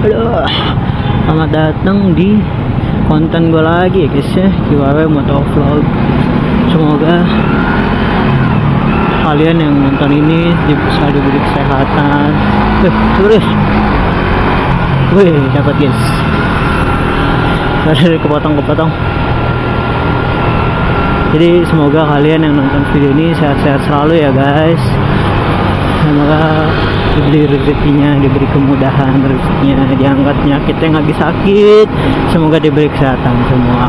Aduh, selamat datang di konten gue lagi ya guys ya, giveaway motovlog. Semoga kalian yang nonton ini bisa diberi kesehatan. Terus, wih dapat guys. Dari kepotong. Jadi semoga kalian yang nonton video ini sehat-sehat selalu ya guys. Semoga diberi rezekinya, diberi kemudahan rezekinya, diangkat penyakit yang lagi sakit, semoga diberi kesehatan semua.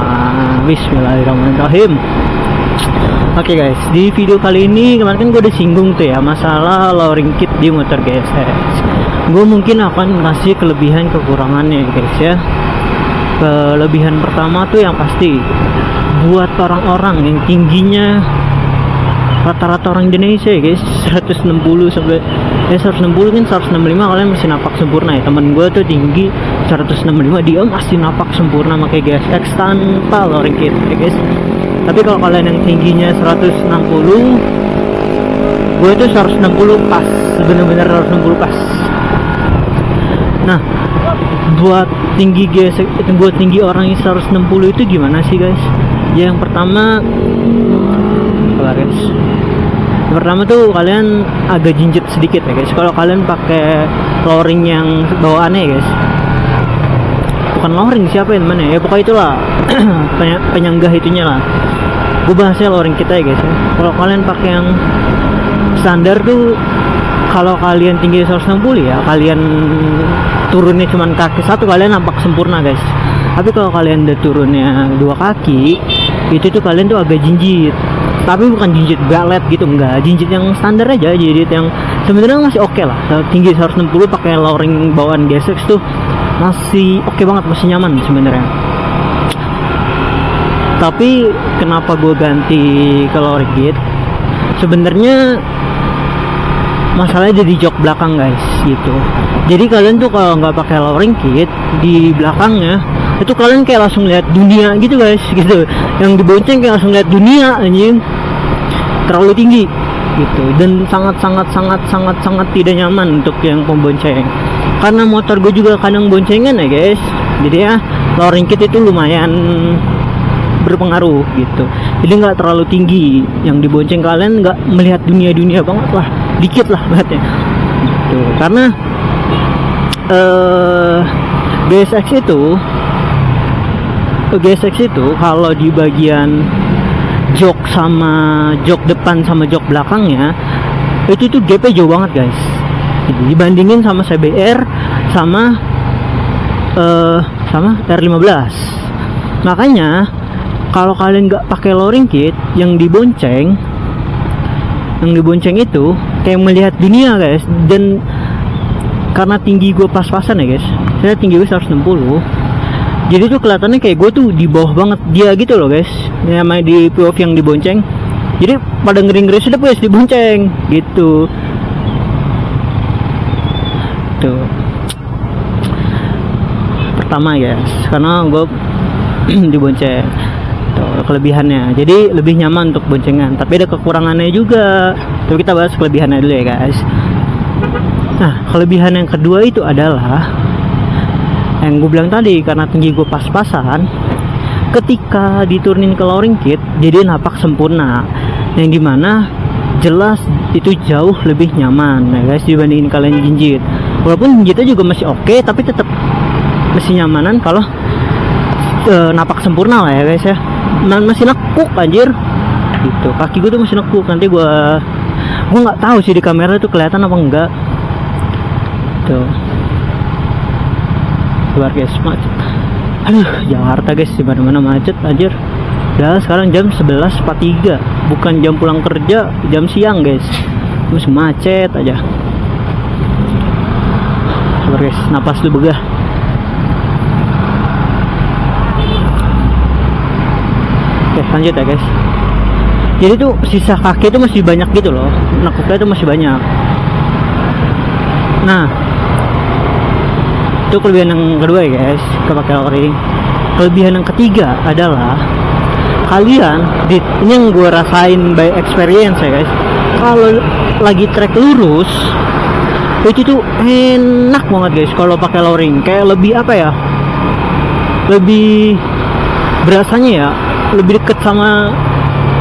Bismillahirrahmanirrahim. Oke guys, di video kali ini kemarin kan gue udah singgung tuh ya masalah lowering kit di motor GSX. Gue mungkin akan ngasih kelebihan kekurangannya guys ya. Kelebihan pertama tuh yang pasti buat orang-orang yang tingginya rata-rata orang Indonesia ya guys, 160 sampai 160 kan 165 kalian masih napak sempurna ya. Temen gue tuh tinggi 165, dia masih napak sempurna pakai GSX tanpa lowering kit ya guys. Tapi kalau kalian yang tingginya 160, gue tuh 160 pas, bener-bener 160 pas. Nah, buat tinggi GSX, buat tinggi orang yang 160 itu gimana sih guys? Ya, yang pertama guys, yang pertama tuh kalian agak jinjit sedikit ya guys. Kalau kalian pakai lowering yang bawaannya ya guys, bukan lowering siapa yang mana ya, pokoknya itulah penyanggah itunya lah. Gue bahasnya lowering kita ya guys ya. Kalau kalian pakai yang standar tuh, kalau kalian tinggi 160 ya kalian turunnya cuman kaki satu, kalian nampak sempurna guys. Tapi kalau kalian udah turunnya dua kaki, itu tuh kalian tuh agak jinjit. Tapi bukan jinjit galet gitu, enggak, jinjit yang standar aja, jinjit yang sebenarnya masih oke lah. Tinggi 160 pakai lowering bawaan GSX tuh masih oke banget, masih nyaman sebenarnya. Tapi kenapa gue ganti ke lowering kit? Sebenarnya masalahnya jadi jok belakang guys gitu. Jadi kalian tuh kalau nggak pakai lowering kit di belakangnya itu kalian kayak langsung lihat dunia gitu guys gitu. Yang dibonceng kayak langsung lihat dunia anjing, terlalu tinggi gitu, dan sangat tidak nyaman untuk yang pembonceng. Karena motor gue juga kadang boncengan ya guys, jadi ya lowering kit itu lumayan berpengaruh gitu. Jadi nggak terlalu tinggi, yang dibonceng kalian nggak melihat dunia banget lah, dikit lah bangetnya gitu. Karena GSX itu kalau di bagian jok sama jok depan sama jok belakangnya itu tuh gapnya jauh banget guys. Jadi dibandingin sama CBR sama R15. Makanya kalau kalian nggak pakai lowering kit, yang dibonceng itu kayak melihat dunia guys. Dan karena tinggi gue pas-pasan ya guys, saya tinggi gue 160, jadi tuh kelihatannya kayak gue tuh di bawah banget dia gitu loh guys. Namanya di POV yang dibonceng, jadi pada ngeri-ngeri sudah guys dibonceng gitu tuh. Pertama guys, karena gue dibonceng tuh, kelebihannya jadi lebih nyaman untuk boncengan. Tapi ada kekurangannya juga, tapi kita bahas kelebihannya dulu ya guys. Nah, kelebihan yang kedua itu adalah yang gue bilang tadi, karena tinggi gue pas-pasan, ketika diturunin ke lowering kit jadi napak sempurna, yang dimana jelas itu jauh lebih nyaman ya guys dibandingin kalian jinjit. Walaupun jinjitnya juga masih oke, tapi tetap masih nyamanan kalau napak sempurna lah ya guys ya. Masih nekuk anjir gitu, kaki gue tuh masih nekuk. Nanti gue nggak tahu sih di kamera tuh kelihatan apa enggak tuh. Keluar guys, macet. Aduh, Jakarta guys, dimana-mana macet anjir. Udah sekarang jam 11.43, bukan jam pulang kerja, jam siang guys, terus macet aja. Keluar guys, napas lu begah. Oke, lanjut ya guys. Jadi tuh sisa kaki itu masih banyak gitu loh, nekuknya itu masih banyak. Nah, itu kelebihan yang kedua ya guys, kepakai lowering. Kelebihan yang ketiga adalah kalian, ini yang gue rasain by experience ya guys, kalau lagi trek lurus itu tuh enak banget guys kalau pakai lowering, kayak lebih apa ya, lebih berasanya ya, lebih deket sama,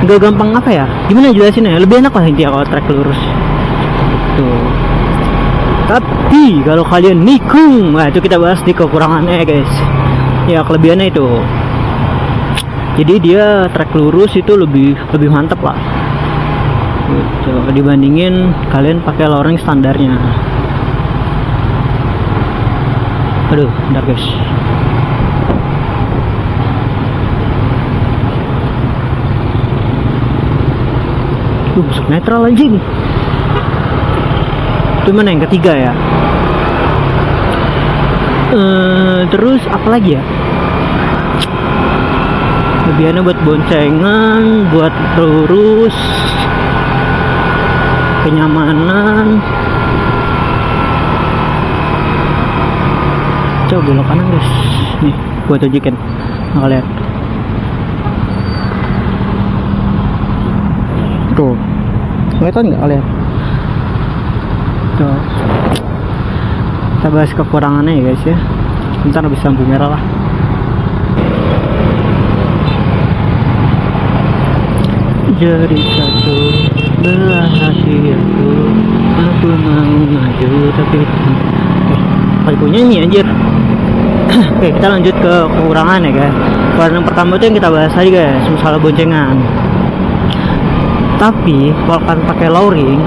gak gampang apa ya, gimana jelasin ya, lebih enak lah intinya kalau trek lurus tuh. Tapi kalau kalian nikung, nah itu kita bahas di kekurangannya guys. Ya kelebihannya itu, jadi dia trek lurus itu lebih mantep lah gitu, dibandingin kalian pakai lowering standarnya. Aduh, bentar guys. Masuk netral anjing. Itu mana yang ketiga ya? Terus apa lagi ya? Lebihannya buat boncengan, buat lurus, kenyamanan. Coba belok kanan guys. Nih, gua tunjukin. Nah, lihat. Tuh. Kelihatan nggak kalian? Tuh. Kita bahas kekurangannya ya guys ya. Bentar habis lampu merah lah. Jadi satu belah hatiku, aku mau maju tapi lagi punya ini anjir. Oke, kita lanjut ke kekurangan ya guys. Kekurangan yang pertama itu yang kita bahas tadi guys, masalah boncengan. Tapi kalau kalian pakai lowering,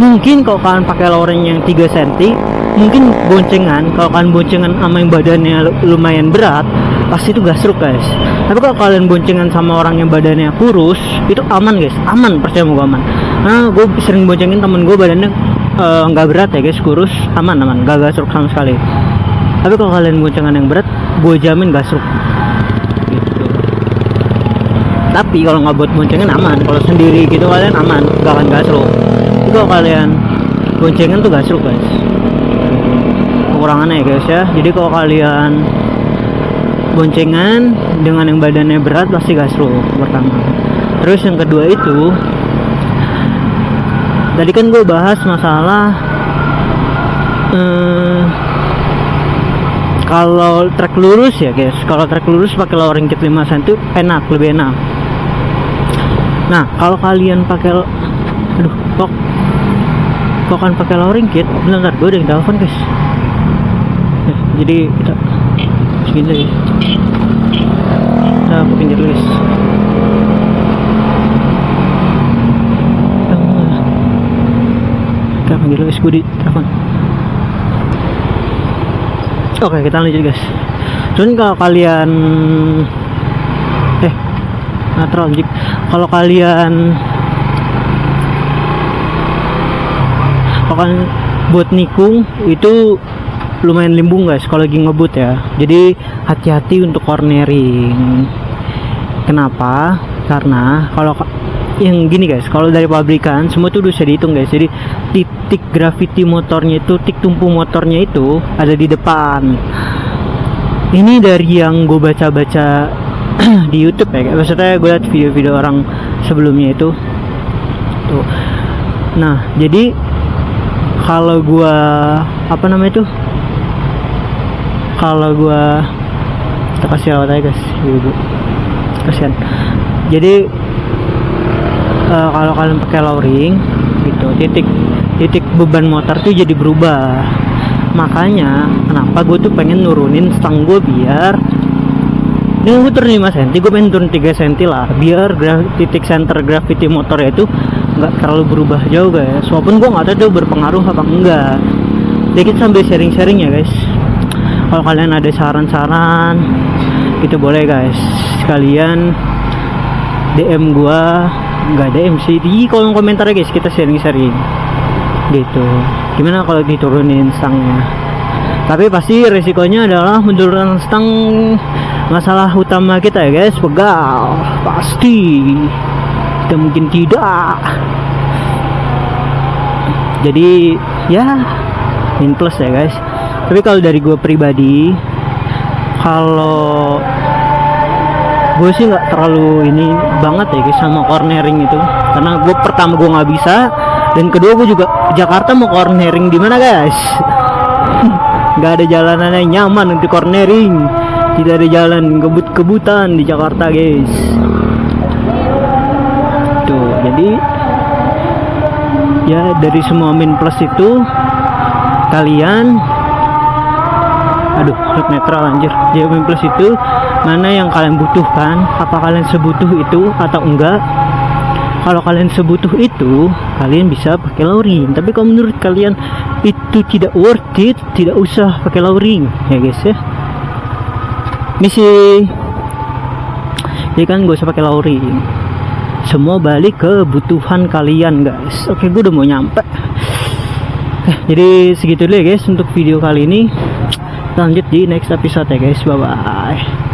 mungkin kalau kalian pakai lowering yang 3 cm, mungkin boncengan, kalau kalian boncengan sama yang badannya lumayan berat, pasti itu gasruk guys. Tapi kalau kalian boncengan sama orang yang badannya kurus, itu aman guys, aman, percaya gue aman. Nah, gue sering boncengin temen gue badannya nggak berat ya guys, kurus, aman, gak gasruk sama sekali. Tapi kalau kalian boncengan yang berat, gue jamin gasruk. Gitu. Tapi kalau nggak buat boncengan aman, kalau sendiri gitu kalian aman, gak akan gasruk. Tapi kalau kalian boncengan tuh gasruk guys. Kekurangannya ya guys ya. Jadi kalau kalian boncengan dengan yang badannya berat pasti gasruk pertama. Terus yang kedua itu, tadi kan gue bahas masalah kalau trek lurus ya guys, kalau trek lurus pakai lowering kit 5 cm itu enak, lebih enak. Nah kalau kalian pakai, aduh kok kan pakai lowering kit, bentar gue udah telepon guys. Jadi kita segini lagi, kita pinggir guys. Kita panggil guys, gue di telepon. Oke, kita lanjut guys. Cuman kalau kalian natural, kalau kalian buat nikung itu lumayan limbung guys kalau lagi ngebut ya. Jadi hati-hati untuk cornering. Kenapa? Karena kalau yang gini guys, kalau dari pabrikan semua itu udah bisa dihitung guys. Jadi titik gravity motornya itu, titik tumpu motornya itu ada di depan. Ini dari yang gue baca-baca di YouTube ya, maksudnya gue liat video-video orang sebelumnya itu tuh. Nah jadi kalau gue kalau gue, kita kasih awat aja guys, ibu kasihan. Jadi kalau kalian pakai lowering gitu, titik beban motor tuh jadi berubah. Makanya kenapa gue tuh pengen nurunin stang gue, biar dengan gue turun 5 cm, gue pengen turun 3 cm lah, biar titik center gravity motornya itu nggak terlalu berubah jauh guys. Walaupun gue nggak tahu itu berpengaruh apa enggak. Jadi kita sambil sharing-sharing ya guys. Kalau kalian ada saran-saran gitu boleh guys, sekalian DM gua, nggak DM sih, di kolom komentar guys, kita sharing-sharing gitu. Gimana kalau diturunin stangnya? Tapi pasti resikonya adalah menurunkan stang, masalah utama kita ya guys, pegal pasti, kita mungkin tidak. Jadi ya min plus ya guys. Tapi kalau dari gue pribadi, kalau gue sih nggak terlalu ini banget ya guys sama cornering itu, karena gue pertama gue nggak bisa, Dan kedua gue juga Jakarta mau cornering di mana guys? Gak ada jalanan yang nyaman untuk cornering. Tidak ada jalan kebut-kebutan di Jakarta guys. Tuh jadi ya dari semua min plus itu kalian net netral anjir. Jadi min plus itu mana yang kalian butuhkan, apa kalian sebutuh itu atau enggak. Kalau kalian sebutuh itu, kalian bisa pakai luring. Tapi kalau menurut kalian itu tidak worth it, tidak usah pakai luring ya guys ya. Misi ya kan, gak usah pakai luring. Semua balik ke kebutuhan kalian guys. Oke, gue udah mau nyampe. Jadi segitu dulu ya guys untuk video kali ini. Lanjut di next episode ya guys. Bye bye.